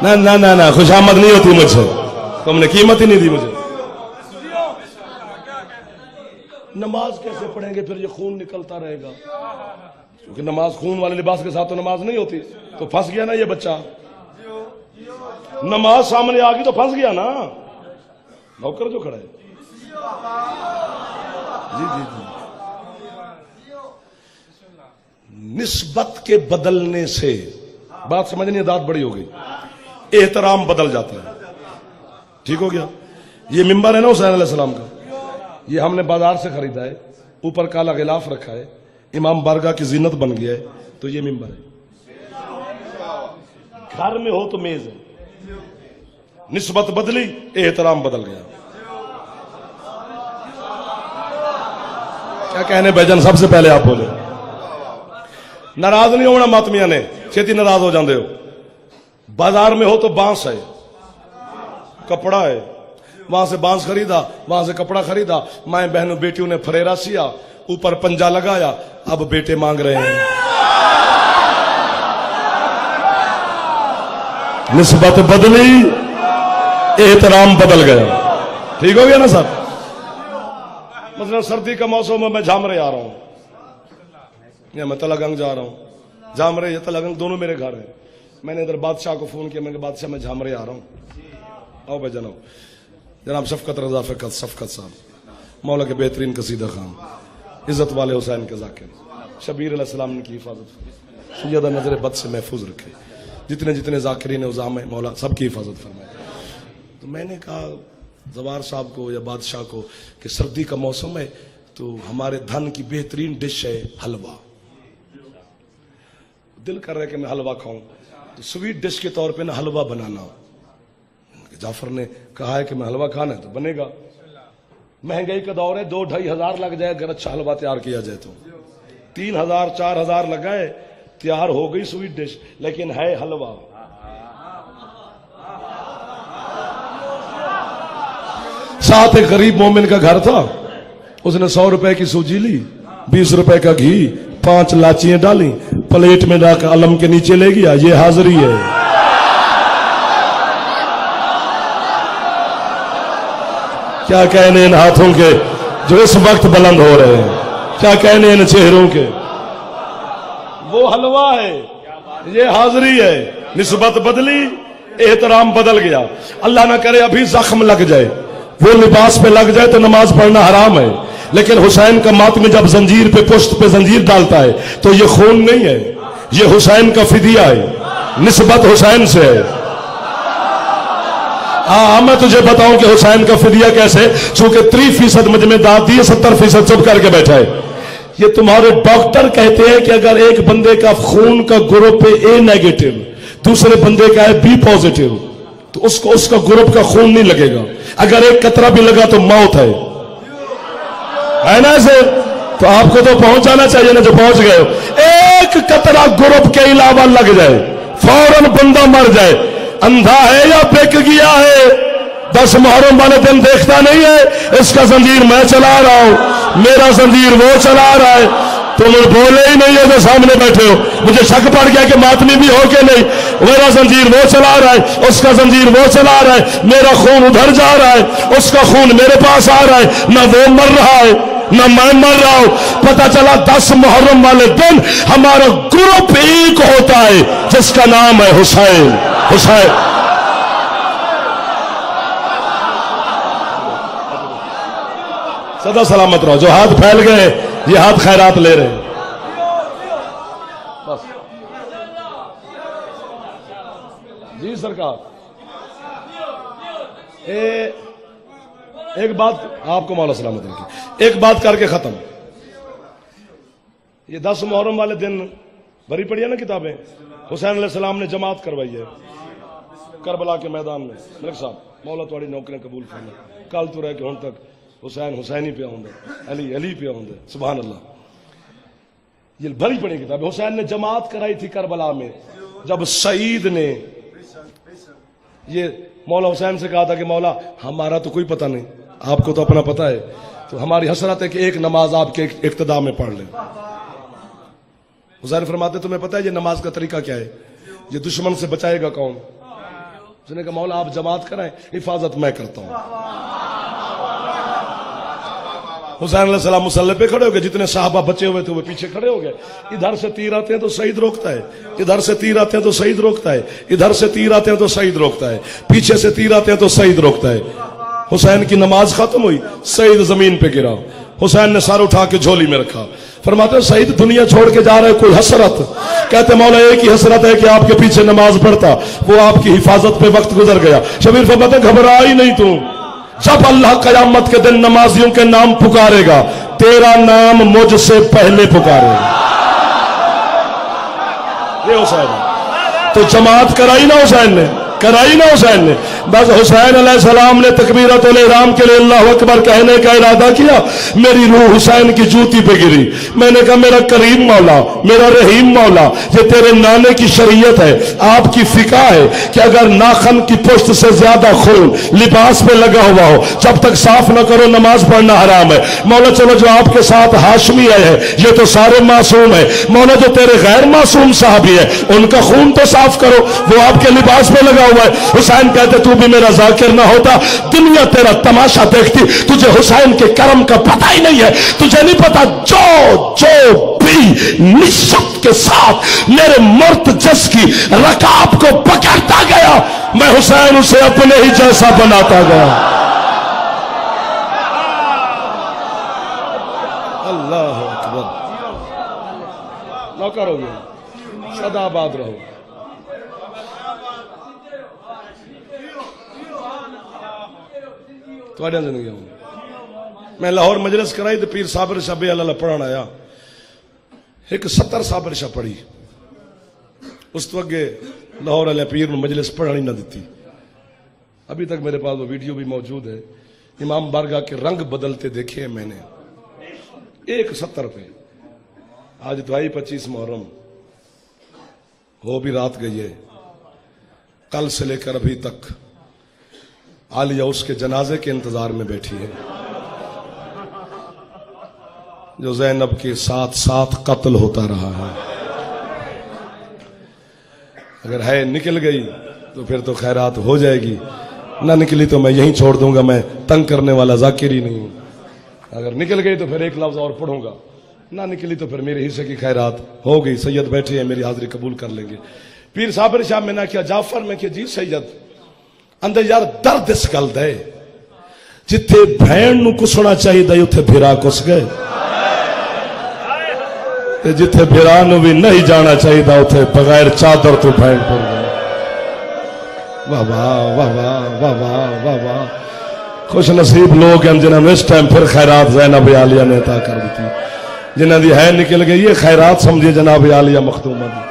نہ خوشامد نہیں ہوتی مجھ سے، تم نے قیمت ہی نہیں دی مجھے. نماز کیسے پڑھیں گے پھر یہ خون نکلتا رہے گا؟ کیونکہ نماز خون والے لباس کے ساتھ تو نماز نہیں ہوتی. تو پھنس گیا نا یہ بچہ. نماز سامنے آ گئی تو پھنس گیا نا نوکر جو کھڑا ہے. جی جی جی. نسبت کے بدلنے سے بات سمجھنی، عادت بڑی ہو گئی، احترام بدل جاتا ہے. ٹھیک ہو گیا. یہ ممبر ہے نا حسین علیہ السلام کا، یہ ہم نے بازار سے خریدا ہے، اوپر کالا غلاف رکھا ہے، امام بارگاہ کی زینت بن گیا ہے. تو یہ ممبر ہے. گھر میں ہو تو میز ہے. نسبت بدلی، احترام بدل گیا. کیا کہنے بھائی سب سے پہلے آپ بولے. ناراض نہیں ہونا ماتمیاں نے، چھتی ناراض ہو جاندے ہو. بازار میں ہو تو بانس ہے، کپڑا ہے، وہاں سے بانس خریدا، وہاں سے کپڑا خریدا، مائیں بہنوں بیٹیوں نے فریرا سیا، اوپر پنجا لگایا، اب بیٹے مانگ رہے ہیں. نسبت بدلی، احترام بدل گیا. ٹھیک ہو گیا نا سر. مثلا سردی کا موسم میں جھامرے آ رہا ہوں یا میں تلگنگ جا رہا ہوں. جھامرے یا تلگنگ دونوں میرے گھر ہیں. میں نے ادھر بادشاہ کو فون کیا، میں نے کہا بادشاہ میں جھامرے آ رہا ہوں. آؤ بھائی جناب. جناب شفقت رضا شفقت صاحب، مولا کے بہترین قصیدہ خان، عزت والے حسین کے ذاکر، شبیر علیہ السلام نے کی حفاظت، سیدہ نظر بد سے محفوظ رکھے. جتنے جتنے ذاکرین عظام ہیں مولا سب کی حفاظت فرمائے. تو میں نے کہا زوار صاحب کو یا بادشاہ کو کہ سردی کا موسم ہے تو ہمارے دھن کی بہترین ڈش ہے حلوہ. دل کر رہا ہے کہ میں حلوہ کھاؤں، تو سویٹ ڈش کے طور پہ نا حلوہ بنانا. جعفر نے کہا ہے کہ میں حلوہ کھانا ہے تو بنے گا. مہنگائی کا دور ہے، 2-2.5 ہزار لگ جائے اگر اچھا حلوہ تیار کیا جائے تو. 3,000-4 ہزار لگائے تیار ہو گئی سویٹ ڈش، لیکن ہے حلوہ. ساتھ ایک غریب مومن کا گھر تھا، اس نے 100 روپے کی سوجی لی، 20 روپے کا گھی، 5 لاچیاں ڈالی، پلیٹ میں ڈال کر علم کے نیچے لے گیا. یہ حاضری ہے. کیا کہنے ان ہاتھوں کے جو اس وقت بلند ہو رہے ہیں، کیا کہنے ان چہروں کے. وہ حلوہ ہے، یہ حاضری ہے. نسبت بدلی، احترام بدل گیا. اللہ نہ کرے ابھی زخم لگ جائے، وہ لباس پہ لگ جائے تو نماز پڑھنا حرام ہے. لیکن حسین کا ماتم جب زنجیر پہ پشت پہ زنجیر ڈالتا ہے تو یہ خون نہیں ہے، یہ حسین کا فدیہ ہے. نسبت حسین سے ہے. ہاں میں تجھے بتاؤں کہ حسین کا فدیہ کیسے. چونکہ 3% مجھ میں داد دیے، 70% چپ کر کے بیٹھا ہے. یہ تمہارے ڈاکٹر کہتے ہیں کہ اگر ایک بندے کا خون کا گروپ ہے A نیگیٹو، دوسرے بندے کا ہے B پازیٹو، تو اس کا گروپ کا خون نہیں لگے گا. اگر ایک قطرہ بھی لگا تو موت ہے نا ایسے. تو آپ کو تو پہنچ جانا چاہیے نا جو پہنچ گئے ہو. ایک قطرہ گروپ کے علاوہ لگ جائے فوراً بندہ مر جائے. اندھا ہے یا بک گیا ہے؟ 10 محرم والے دن دیکھتا نہیں ہے اس کا زنجیر میں چلا رہا ہوں، میرا زنجیر وہ چلا رہا ہے. تم بولے ہی نہیں ہو جو سامنے بیٹھے ہو. مجھے شک پڑ گیا کہ ماتمی بھی ہو کہ نہیں. میرا زنجیر وہ چلا رہا ہے، اس کا زنجیر وہ چلا رہا ہے. میرا خون ادھر جا رہا ہے، اس کا خون میرے پاس آ رہا ہے. نہ وہ مر رہا ہے نہ میں مر رہا ہوں. پتہ چلا 10 محرم والے دن ہمارا گروپ ایک ہوتا ہے جس کا نام ہے حسین. حسین سدا سلامت رہو. جو ہاتھ پھیل گئے یہ ہاتھ خیرات لے رہے ہیں. بس جی سرکار. ایک بات آپ کو مولا سلامت رکھے، ایک بات کر کے ختم. یہ 10 محرم والے دن بھری پڑی ہے نا کتابیں. حسین علیہ السلام نے جماعت کروائی ہے کربلا کے میدان میں. ملک صاحب مولا تھوڑی نوکریاں قبول کرنا. کل تو رہ کے ہوں تک حسین حسینی پہ ہوں علی علی پہ ہوں. سبحان اللہ. یہ بھری پڑی کتاب. حسین نے جماعت کرائی تھی کربلا میں جب سعید نے یہ مولا حسین سے کہا تھا کہ مولا ہمارا تو کوئی پتہ نہیں، آپ کو تو اپنا پتہ ہے، تو ہماری حسرت ہے کہ ایک نماز آپ کے اقتداء میں پڑھ لیں. حسین فرماتے تمہیں پتہ ہے یہ نماز کا طریقہ کیا ہے؟ یہ دشمن سے بچائے گا کون؟ اس نے کہا مولا آپ جماعت کرائیں، حفاظت میں کرتا ہوں۔ حسین علیہ السلام مسلح پہ کھڑے ہو گئے، جتنے صحابہ بچے ہوئے تھے وہ پیچھے کھڑے ہو گئے۔ ادھر سے تیر آتے ہیں تو سعید روکتا ہے، ادھر سے تیر آتے ہیں تو سعید روکتا ہے، ادھر سے تیر آتے ہیں تو سعید روکتا ہے، پیچھے سے تیر آتے ہیں تو سعید روکتا ہے۔ حسین کی نماز ختم ہوئی، سعید زمین پہ گرا، حسین نے سر اٹھا کے جھولی میں رکھا۔ فرماتے ہیں سعید دنیا چھوڑ کے جا رہے کوئی حسرت؟ کہتے مولا ایک ہی حسرت ہے کہ آپ کے پیچھے نماز پڑھتا، وہ آپ کی حفاظت پہ وقت گزر گیا۔ شبیر فرماتے ہیں گھبرا ہی نہیں تو، جب اللہ قیامت کے دن نمازیوں کے نام پکارے گا تیرا نام مجھ سے پہلے پکارے گا۔ یہ حسین ہے تو جماعت کرائی نا حسین نے، کرائی نا حسین نے۔ بس حسین علیہ السلام نے تکبیرۃ الاحرام کے لیے اللہ اکبر کہنے کا ارادہ کیا، میری روح حسین کی جوتی پہ گری۔ میں نے کہا میرا کریم مولا، میرا رحیم مولا، یہ تیرے نانے کی شریعت ہے، آپ کی فقہ ہے کہ اگر ناخن کی پشت سے زیادہ خون لباس پہ لگا ہوا ہو جب تک صاف نہ کرو نماز پڑھنا حرام ہے۔ مولا چلو جو آپ کے ساتھ ہاشمی آئے ہیں یہ تو سارے معصوم ہیں، مولا جو تیرے غیر معصوم صحابی ہے ان کا خون تو صاف کرو، وہ آپ کے لباس پہ لگا ہوا ہے۔ حسین کہتے تو بھی میرا ذاکر نہ ہوتا دنیا تیرا تماشا دیکھتی، تجھے حسین کے کرم کا پتہ ہی نہیں ہے، تجھے نہیں پتا جو بھی نشت کے ساتھ میرے مرتجس کی رکاب کو پکڑتا گیا میں حسین اسے اپنے ہی جیسا بناتا گیا۔ اللہ اکبر، نوکر ہو گیا، سدا آباد رہو۔ تھوڑی زندگی ہوں میں لاہور مجلس کرائی تو پیر صابر شاہ بے اللہ پڑھان آیا، ایک 70 صابر شاہ پڑھی، اس وقت لاہور علیہ پیر میں مجلس پڑھانی نہ دیتی۔ ابھی تک میرے پاس وہ ویڈیو بھی موجود ہے، امام بارگاہ کے رنگ بدلتے دیکھے ہیں میں نے، ایک 70 پہ۔ آج تو آئی 25 محرم، وہ بھی رات گئی ہے، کل سے لے کر ابھی تک عالیہ اس کے جنازے کے انتظار میں بیٹھی ہے، جو زینب کے ساتھ ساتھ قتل ہوتا رہا ہے۔ اگر ہے نکل گئی تو پھر تو خیرات ہو جائے گی، نہ نکلی تو میں یہیں چھوڑ دوں گا، میں تنگ کرنے والا ذاکر ہی نہیں ہوں۔ اگر نکل گئی تو پھر ایک لفظ اور پڑھوں گا، نہ نکلی تو پھر میرے حصے کی خیرات ہو گئی۔ سید بیٹھے ہیں میری حاضری قبول کر لیں گے۔ پیر صابر شاہ میں نے کیا جعفر میں کیا جی سید اندر یار درد اس گل دے جتھے بھین نو کسنا چاہیے اتھے بھرا کس گئے، جتھے بھرا نو بھی نہیں جانا چاہیے اتھے بغیر چادر تو بھین پڑ گئے۔ واہ واہ واہ واہ واہ واہ واہ واہ، خوش نصیب لوگ ہیں جنہوں نے اس ٹائم پھر خیرات زینب عالیہ نے عطا کر دی، جنہوں دی ہے نکل گئی یہ خیرات سمجھے جناب عالیہ مختومہ دی۔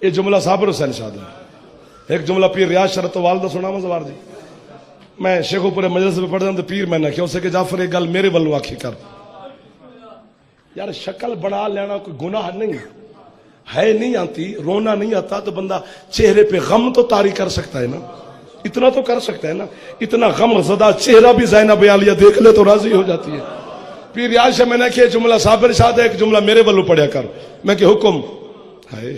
یہ جملہ صابر حسین شاہ ہے۔ ایک جملہ پیر ریاض شرط و والدہ سنا مزوار جی، میں شیخو پورے مجلس میں پڑھتا ہوں تو پیر میں نے کیا اسے کہ جعفر ایک گل میرے والوں آکھی کر، یار شکل بنا لینا کوئی گناہ نہیں ہے، نہیں آتی رونا نہیں آتا تو بندہ چہرے پہ غم تو طاری کر سکتا ہے نا، اتنا تو کر سکتا ہے نا، اتنا غم زدہ چہرہ بھی زینب عالیہ دیکھ لے تو راضی ہو جاتی ہے۔ پیر ریاض شاہ میں نے کہ جملہ صابر شاہ ایک جملہ میرے والوں پڑھیا کر، میں کہ حکم ہے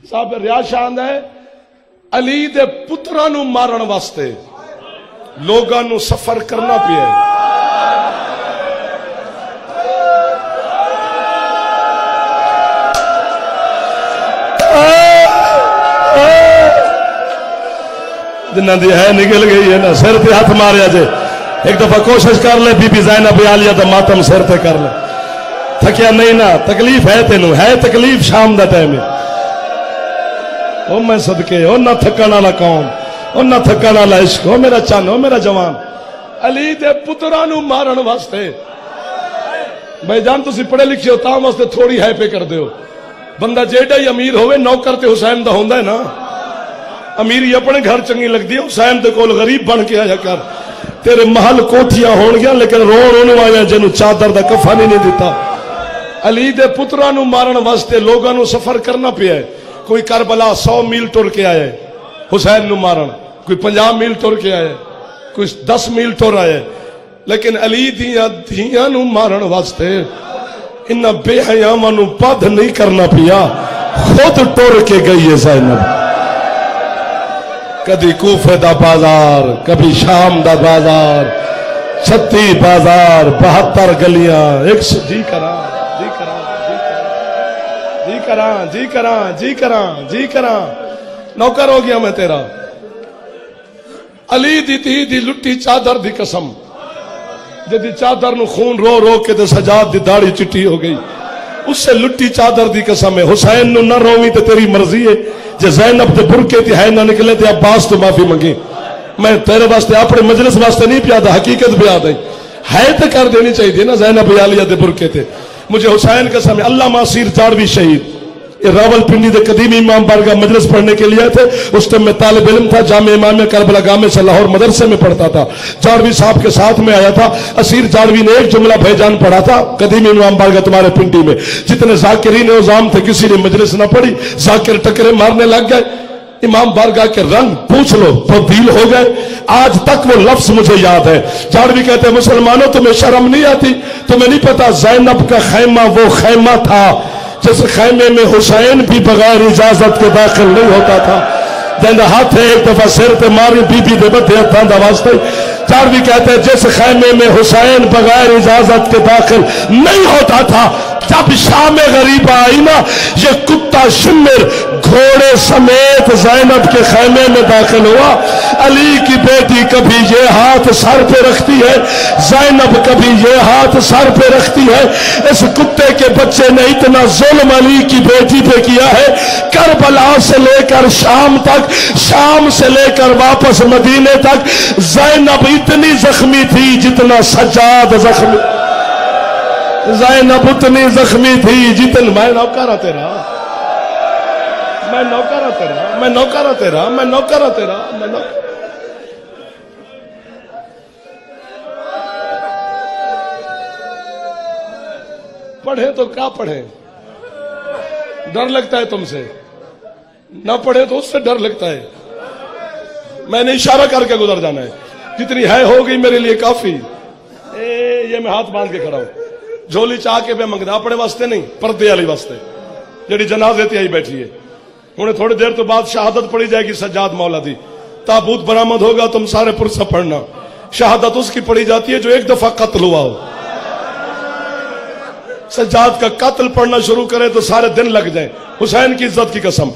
صابر ریاض شاہ ہے علی دے پترا نو مارن واسطے لوگاں نو سفر کرنا پیا، جنہاں دی ہے نکل گئی ہے نا سر تے ہاتھ ماریا جے، ایک دفعہ کوشش کر لے بی بی زینب عالیہ دا ماتم سر تے کر لے، تھکیا نہیں نا، تکلیف ہے تینوں، ہے تکلیف شام دا ٹائم ہے، او میں صدقے او نہ تھکن والا قوم، او نہ تھکن والا عشق، او میرا چن، او میرا جوان، علی دے پتراں نو مارن واسطے۔ بھائی جان تسی پڑھے لکھے ہو تاں واسطے تھوڑی ہے پہ کر دیو، بندہ جیڑا ہی امیر ہوئے نوکر تے حسین دا ہوندا ہے نا، امیری اپنے گھر چنگی لگدی ہے، حسین دے کول غریب بن کے آیا کر، تیرے محل کوٹھیاں ہون گیا لیکن رو آیا جنوں چادر دا کفن ہی نہیں دیتا۔ علی دے پتراں نو مارن واسطے لوگاں نو سفر کرنا پیا ہے، کوئی کربلا 100 میل ٹر کے آیا ہے حسین نو مارن، کوئی 50 میل ٹر کے آیا ہے، کوئی 10 میل ٹر آیا ہے، لیکن علی دیاں دھیاں نو مارن واسطے ان بے حیاواں نو پد نہیں کرنا پیا، خود ٹر کے گئی ہے زینب۔ کبھی کوفے دا بازار، کبھی شام دا بازار، 36 بازار، 72 گلیاں، جی کراں جی کراں جی کراں جی کراں جی کراں جی کراں، نوکر ہو گیا میں تیرا۔ علی دی تھی دی لٹی چادر دی قسم، جدی چادر نو خون رو رو کے تے سجاد دی داڑھی چٹی ہو گئی، اس سے لٹی چادر دی قسم ہے۔ حسین نو نہ روویں تے تیری مرضی ہے، جے زینب دے برکے تے ہے نہ نکلے تے عباس تو معافی منگی۔ میں تیرے واسطے اپنے مجلس واسطے نہیں پیادا، حقیقت بیان ہے تے کر دینی چاہیے نا زینب عالیہ دے برکے تے۔ مجھے حسین قسم ہے، علامہ اسیر جاڑوی شہید، یہ راول پنڈی دے قدیمی امام بارگاہ مجلس پڑھنے کے لیے تھے۔ اس ٹائم میں طالب علم تھا، جامع امامیہ کربلا گامے سے لاہور مدرسے میں پڑھتا تھا۔ جاڑوی صاحب کے ساتھ میں آیا تھا۔ اسیر جاڑوی نے ایک جملہ بھیجان پڑھا تھا قدیمی امام بارگاہ تمہارے پنڈی میں، جتنے ذاکرین عظام تھے کسی نے مجلس نہ پڑھی، ذاکر ٹکرے مارنے لگ گئے۔ امام بارگاہ کے رنگ پوچھ لو تبدیل ہو گئے، آج تک وہ لفظ مجھے یاد ہے۔ جاڑوی کہتے ہیں مسلمانوں تمہیں شرم نہیں آتی؟ تمہیں نہیں پتا زینب کا خیمہ وہ خیمہ تھا جس خیمے میں حسین بھی بغیر اجازت کے داخل نہیں ہوتا تھا۔ جن ہاتھ ایک دفعہ سر تے ماری بی بی دے بدھے ہتھاں دا واسطے۔ جاڑوی کہتے ہیں جس خیمے میں حسین بغیر اجازت کے داخل نہیں ہوتا تھا، جب شام غریبہ آئی نا، یہ کتا شمر گھوڑے سمیت زینب کے خیمے میں داخل ہوا۔ علی کی بیٹی کبھی یہ ہاتھ سر پہ رکھتی ہے، زینب کبھی یہ ہاتھ سر پہ رکھتی ہے۔ اس کتے کے بچے نے اتنا ظلم علی کی بیٹی پہ کیا ہے، کربلا سے لے کر شام تک، شام سے لے کر واپس مدینے تک زینب اتنی زخمی تھی جتنا سجاد زخمی، زینب اتنی زخمی تھی جتن میں نوکرہ تیرا، میں نوکرہ تیرا، میں نوکرہ تیرا، میں نوکرہ تیرا، میں نوکرہ۔ پڑھیں تو کیا پڑھیں؟ ڈر لگتا ہے تم سے، نہ پڑھیں تو اس سے ڈر لگتا ہے۔ میں نے اشارہ کر کے گزر جانا ہے، جتنی ہے ہو گئی میرے لیے کافی۔ یہ میں ہاتھ باندھ کے کھڑا ہوں، جھولی چاہ کے میں منگدا اپنے واسطے نہیں، پردے والی واسطے، جڑی جنازے تے آئی بیٹھی ہے۔ انہیں تھوڑی دیر تو بعد شہادت پڑھی جائے گی سجاد مولا دی، تابوت برآمد ہوگا، تم سارے پرسہ پڑھنا۔ شہادت اس کی پڑھی جاتی ہے جو ایک دفعہ قتل ہوا ہو۔ سجاد کا قتل پڑھنا شروع کرے تو سارے دن لگ جائیں۔ حسین کی عزت کی قسم،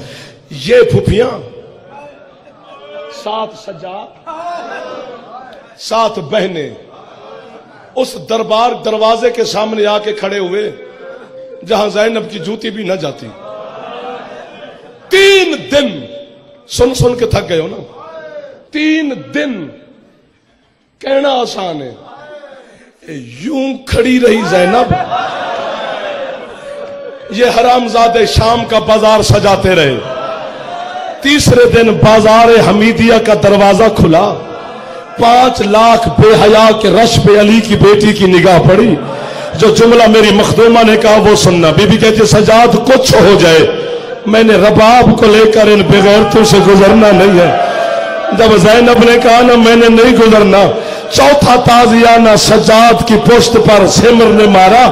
یہ پھپھیاں 7 سجاد 7 بہنیں اس دربار دروازے کے سامنے آ کے کھڑے ہوئے جہاں زینب کی جوتی بھی نہ جاتی۔ 3 دن سن سن کے تھک گئے ہو نا، 3 دن کہنا آسان ہے، یوں کھڑی رہی زینب، یہ حرامزادے شام کا بازار سجاتے رہے۔ تیسرے دن بازار حمیدیہ کا دروازہ کھلا، 5 لاکھ بے حیا کے رش پہ علی کی بیٹی کی نگاہ پڑی۔ جو جملہ میری مخدومہ نے کہا وہ سننا۔ بی بی کہتی سجاد کچھ ہو جائے، میں نے رباب کو لے کر ان بغیرتوں سے گزرنا نہیں ہے۔ جب زینب نے کہا نا میں نے نہیں گزرنا، چوتھا تازیانہ سجاد کی پشت پر سمر نے مارا،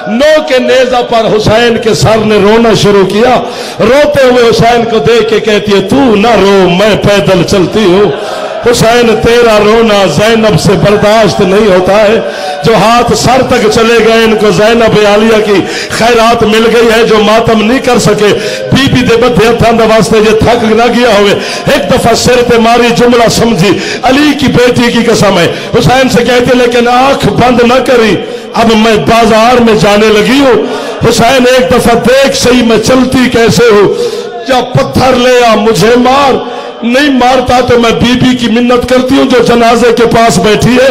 نو کے نیزہ پر حسین کے سر نے رونا شروع کیا۔ روتے ہوئے حسین کو دیکھ کے کہتی ہے تو نہ رو، میں پیدل چلتی ہوں۔ حسین تیرا رونا زینب سے برداشت نہیں ہوتا ہے۔ جو ہاتھ سر تک چلے گئے ان کو زینب عالیہ کی خیرات مل گئی ہے، جو ماتم نہیں کر سکے بی بی دے بدھے ہتھاں دے واسطے یہ تھک نہ گیا ہوئے، ایک دفعہ سر تے ماری جملہ سمجھی، علی کی بیٹی کی قسم ہے۔ حسین سے کہتے لیکن آنکھ بند نہ کری، اب میں بازار میں جانے لگی ہوں۔ حسین ایک دفعہ دیکھ صحیح میں چلتی کیسے ہوں، یا پتھر لے آ مجھے مار، نہیں مارتا تو میں بی بی کی منت کرتی ہوں جو جنازے کے پاس بیٹھی ہے،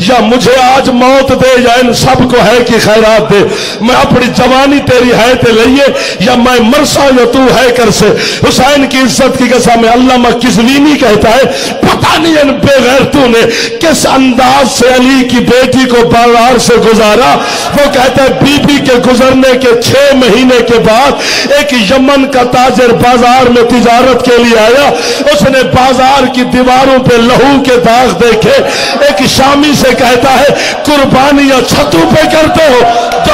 یا مجھے آج موت دے یا ان سب کو ہے کی خیرات دے، میں اپنی جوانی تیری ہے تے لئیے یا میں مرسا یا تو ہے کر سے۔ حسین کی عزت کی قسم علامہ کزوینی کہتا ہے پتہ نہیں ان بے غیرتوں نے کس انداز سے علی کی بیٹی کو بازار سے گزارا۔ وہ کہتا ہے بی بی کے گزرنے کے 6 مہینے کے بعد ایک یمن کا تاجر بازار میں تجارت کے لیے آیا، اس نے بازار کی دیواروں پہ لہو کے داغ دیکھے۔ ایک شامی سے کہتا ہے قربانیاں چھتوں پہ کرتے ہو، جو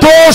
2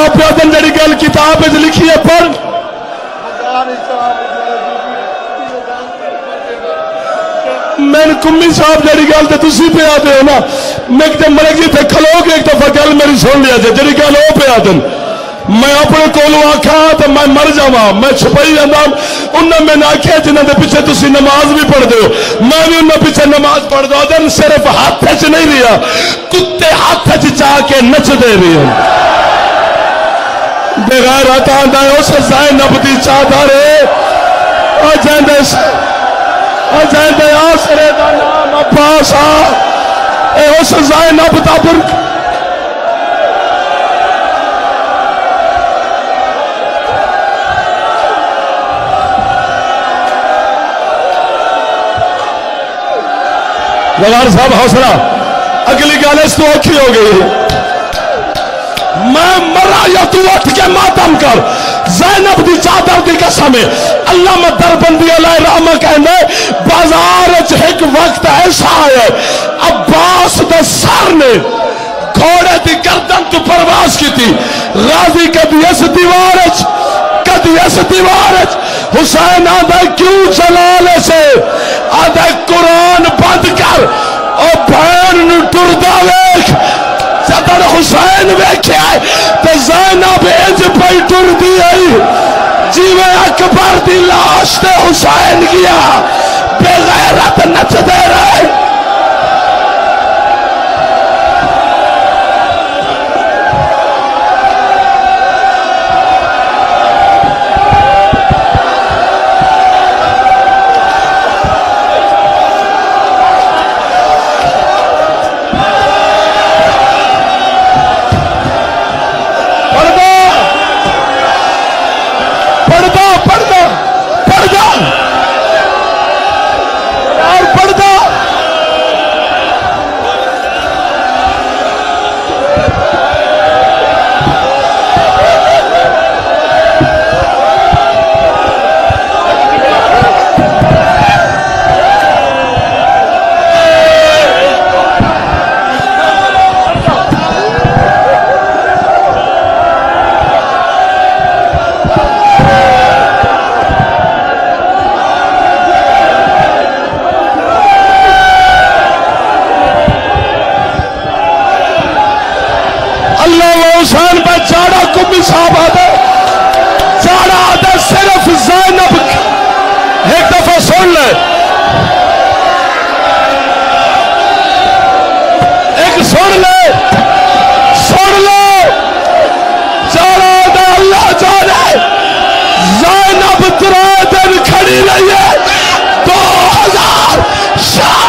آپ پیادن جڑی گل کتاب لکھی ہے پڑھ میں کمی صاحب جڑی گل تو تسی پہ آتے ہو نا میں ملک جی تھے کھلو کے ایک دفعہ گل میری سن لیا جائے جڑی گل وہ پہ آدن میں اپنے کولوں آکھا تو میں مر جاواں میں چھپائی جانا انہوں میں آکھیا جنہاں دے پیچھے تسی نماز بھی پڑھ دو میں بھی انہوں پیچھے نماز پڑھ دو دن صرف ہاتھ چ نہیں رہا کتے ہاتھ چ چاہ کے نچ دے رہے ہیں بغیر آتا ہے اس زینب دی چادر او جاندے جاندے آسرے دا نام عباس اے اس زینب دا برک گوار صاحب حوصلہ اگلی گل اس تو اوکھی ہو گئی میں مرا یا تو اٹھ کے ماتم کر زینب دی چادر دی قسم ہے علامہ دربندی علیہ رحمہ کہنے بازار ایک وقت ایسا ہے عباس دے سر نے گھوڑے دی گردن تو پرواز کی تھی غازی کدی اس دیوار کدی اس دیوار حسین آدھے کیوں چلا لے سے آدھے قرآن بند کر اور بہن نو ٹردا ویکھ جدر حسین ویکھے آئے تو زینب انج پہ ٹردی آئی جیوے اکبر دی لاش تے حسین گیا بے غیرت نچ دے رہے صاحب آدھے چاڑا آدھے صرف زینب ایک دفعہ سن لے ایک سن لے چاڑا آدھے اللہ جانے زینب 3 دن کھڑی رہی ہے 2000 شاہ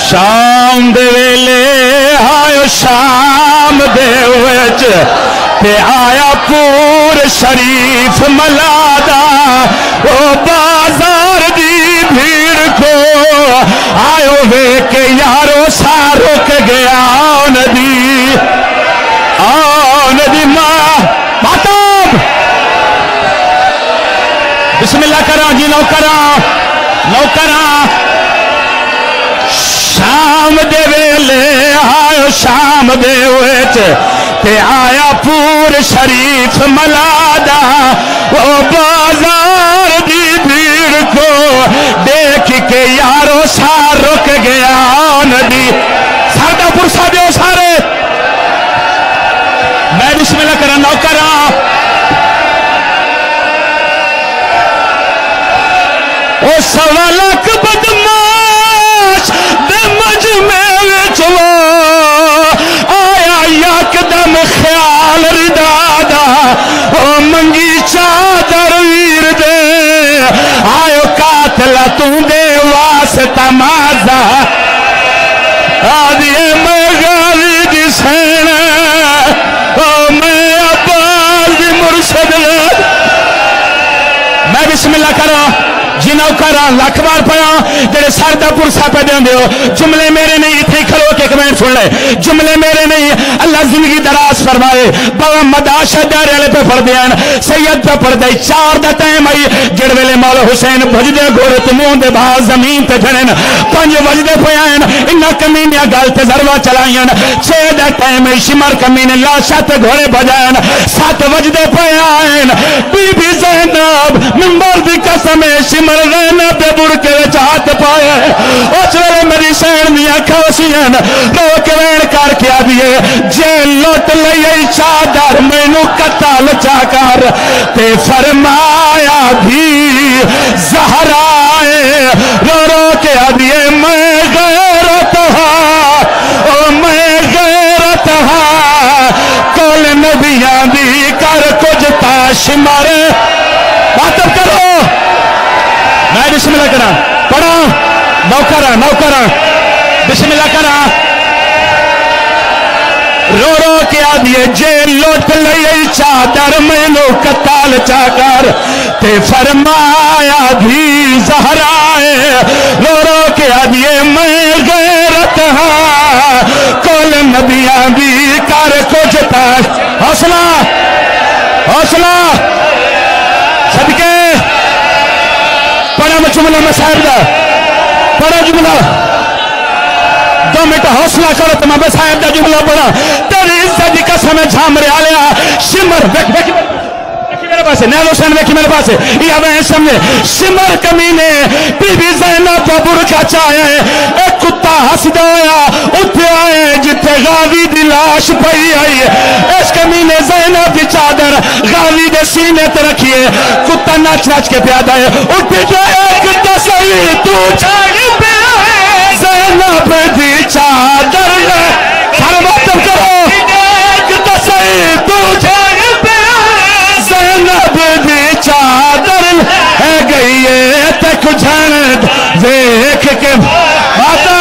شام دے ویلے آئے شام دے وچ تے آیا پور شریف ملادا او بازار دی بھیڑ کو آئے وے کہ یارو سارو کے گیا ندی ماں ماتم بسم اللہ کرا جی نوکراں شام دے ویلے آئے شام دے وچ تے آیا پور شریف ملادا وہ بازار دی بھیڑ کو دیکھ کے یارو سار رک گیا ندی ساڈا پرسا دیو سارے میں بسم اللہ کرا نوکراں او سوا لاکھ بدماش دے مجمع وچ آیا یکدم خیال ردا دا او منگی چادر ویر دے آدھیے میں غازی دی سین میں عباس دی مرشد میں بسم اللہ کرا جنہوں کرا لاکھ بار پڑا جڑے سردہ پرسا پہ دیں دیو جملے میرے نہیں تھے کھلو کے کمنٹ سن لے جملے میرے نہیں اللہ زندگی دراز فرمائے بابا مداشہ دارے والے پہ پڑھ دیاں سید پہ پڑھ دے 4 دا ٹائم آئی جڑ ویلے مولا حسین بھجدے گھوڑے تمون دے باہر زمین تے جھڑن 5 وجدے پہائن انہا کمینیاں گال تے ضربہ چلائیں 6 دا ٹائم آئی شمر کمینے لاشا تے گھوڑے بجائیں 7 وجدے پہائن بی بی زینب منبر دی قسم شمر زینب دے برکے چاہت پائے اس ویلے میری سین میاں کھوسیاں روک وین کر کے آدھیے جے لوٹ لئے چادر مینو قتل چاکر تے فرمایا بھی زہرائے رو رو کے آدھیے میں غیرت ہاں او میں غیرت ہاں کول نبیاں دی کر کچھ تاش مارے باتب کرو میں بسم اللہ کرا پڑھا نوکرہ بسم اللہ کرا رو رو کے آدھیے جے لوٹ لئے چادر مینو قتال چاکر تے فرمایا بھی زہرائے رو رو کے آدھیے میں غیرت ہاں کول نبیاں دی کر کچھ تاش حوصلہ صدقے پڑھا میں جملہ مسائب دا پڑھا جملہ 2 منٹ حوصلہ کرو تو میں مسائب دا جملہ پڑھا تیری عزت دی قسم جھامرے آلیا شمر ویکھی میرے پاس ہے نیل حسین ویکھی میرے پاس ہے یہ میں سمجھے شمر کمینے بی بی زینب کا برکا چاہے ایک کتا ہس دایا اٹھے آئے جتے غازی دی لاش پئی آئی اس کمینے زینب کی چادر غازی دے سینے تے رکھیے کتا ناچ کے پیادا ہے اٹھے جائے کتا صحیح تو چاہے پہ زینب دی چادر سارے باتم کرو کتا صحیح تو چاہے پہ زینب دی چادر ہے گئی ہے تک جھنڈ دیکھ کے باتا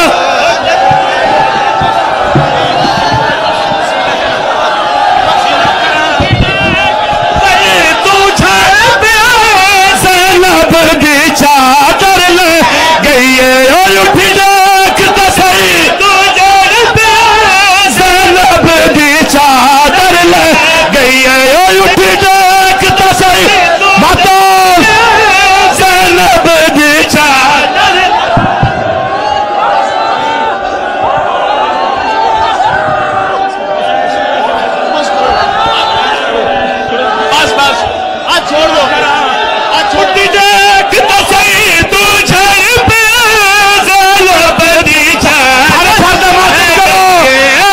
زینب دی چادر لے گئی ہے اور اٹھی دیکھتا صحیح زینب دی چادر لے گئی ہے اور اٹھی دیکھتا صحیح باتا زینب دی چادر بس آج چھوڑ دو چھوٹی دیکھتا صحیح تو جھر پہ زینب دی چادر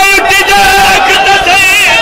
اٹھی دیکھتا صحیح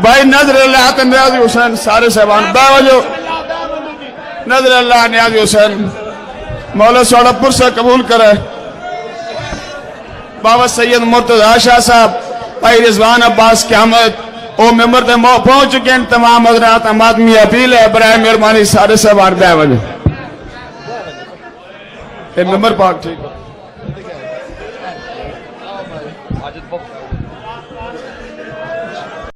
بھائی نظر اللہ نیازی حسین سارے صاحبان باوجو نظر اللہ نیازی حسین مولا سوڑا پرسہ قبول کرے بابا سید مرتضی شاہ صاحب بھائی رضوان عباس قیامت او ممبر تے پہنچ چکے ہیں تمام حضرات آدمی اپیل ہے برائے مہربانی سارے صاحبان باوجو ممبر پاک ٹھیک